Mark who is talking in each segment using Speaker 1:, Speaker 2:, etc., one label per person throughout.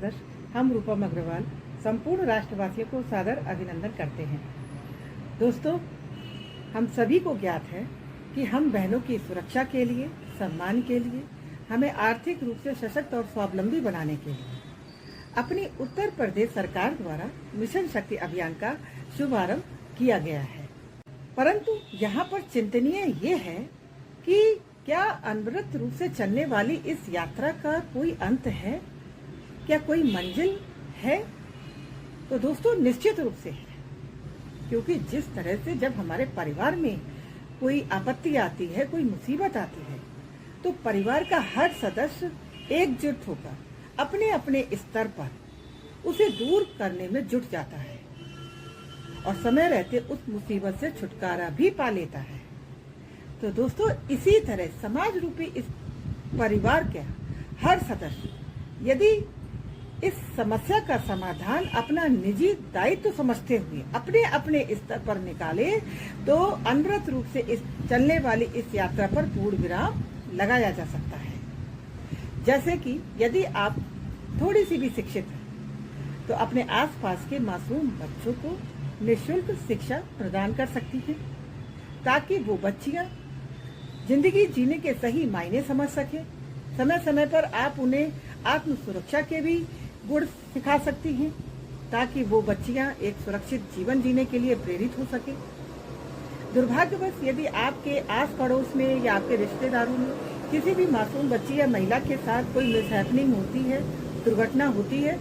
Speaker 1: सदस्य हम रूपम अग्रवाल संपूर्ण राष्ट्रवासियों को सादर अभिनंदन करते हैं। दोस्तों, हम सभी को ज्ञात है कि हम बहनों की सुरक्षा के लिए, सम्मान के लिए, हमें आर्थिक रूप से सशक्त और स्वावलंबी बनाने के लिए अपनी उत्तर प्रदेश सरकार द्वारा मिशन शक्ति अभियान का शुभारंभ किया गया है। परंतु यहाँ पर चिंतनीय ये है कि क्या अनवरत रूप से चलने वाली इस यात्रा का कोई अंत है? क्या कोई मंजिल है? तो दोस्तों, निश्चित रूप से है, क्योंकि जिस तरह से जब हमारे परिवार में कोई आपत्ति आती है, कोई मुसीबत आती है, तो परिवार का हर सदस्य एकजुट होकर अपने अपने स्तर पर उसे दूर करने में जुट जाता है और समय रहते उस मुसीबत से छुटकारा भी पा लेता है। तो दोस्तों, इसी तरह समाज रूपी इस परिवार के हर सदस्य यदि इस समस्या का समाधान अपना निजी दायित्व समझते हुए अपने अपने स्तर पर निकाले, तो अनवरत रूप से इस चलने वाली इस यात्रा पर पूर्ण विराम लगाया जा सकता है। जैसे कि यदि आप थोड़ी सी भी शिक्षित हैं, तो अपने आसपास के मासूम बच्चों को निःशुल्क शिक्षा प्रदान कर सकती हैं, ताकि वो बच्चियां जिंदगी जीने के सही मायने समझ सके। समय समय पर आप उन्हें आत्म सुरक्षा के भी गुण सिखा सकती हैं, ताकि वो बच्चियां एक सुरक्षित जीवन जीने के लिए प्रेरित हो सके। दुर्भाग्यवश यदि आपके आस पड़ोस में या आपके रिश्तेदारों में किसी भी मासूम बच्ची या महिला के साथ कोई मिसहैपनिंग होती है, दुर्घटना होती है,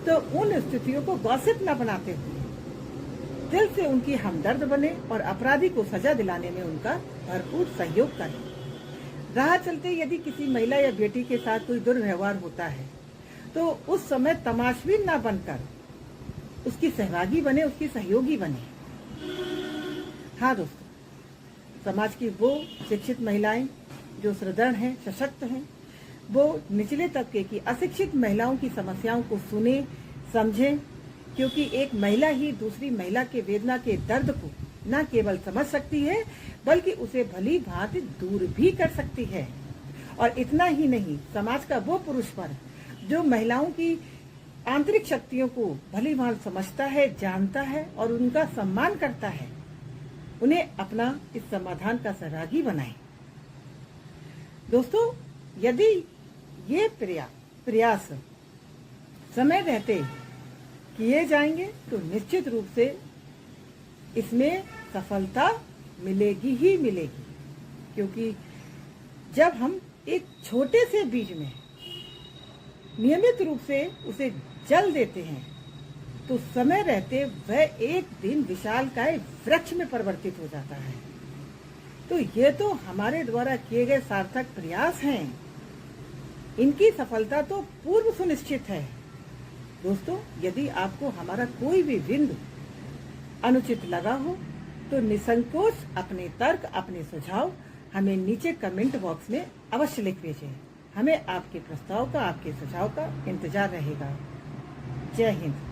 Speaker 1: तो उन स्थितियों को गॉसिप न बनाते हुए दिल से उनकी हमदर्द बने और अपराधी को सजा दिलाने में उनका भरपूर सहयोग करें। राह चलते यदि किसी महिला या बेटी के साथ कोई दुर्व्यवहार होता है, तो उस समय तमाशबीन न बनकर उसकी सहभागी बने, उसकी सहयोगी बने। हाँ दोस्तों, समाज की वो शिक्षित महिलाएं जो सुदृढ़ हैं, सशक्त हैं, वो निचले तबके की अशिक्षित महिलाओं की समस्याओं को सुने, समझें, क्योंकि एक महिला ही दूसरी महिला के वेदना के दर्द को न केवल समझ सकती है, बल्कि उसे भली भांति दूर भी कर सकती है। और इतना ही नहीं, समाज का वो पुरुष वर्ग जो महिलाओं की आंतरिक शक्तियों को भली भांति समझता है, जानता है और उनका सम्मान करता है, उन्हें अपना इस समाधान का सहभागी बनाए। दोस्तों, यदि ये प्रयास समय रहते किए जाएंगे, तो निश्चित रूप से इसमें सफलता मिलेगी ही मिलेगी। क्योंकि जब हम एक छोटे से बीज में नियमित रूप से उसे जल देते हैं, तो समय रहते वह एक दिन विशालकाय वृक्ष में परिवर्तित हो जाता है। तो ये तो हमारे द्वारा किए गए सार्थक प्रयास हैं, इनकी सफलता तो पूर्व सुनिश्चित है। दोस्तों, यदि आपको हमारा कोई भी बिंदु अनुचित लगा हो, तो निसंकोच अपने तर्क, अपने सुझाव हमें नीचे कमेंट बॉक्स में अवश्य लिख भेजें। हमें आपके प्रस्ताव का, आपके सुझाव का इंतजार रहेगा। जय हिंद।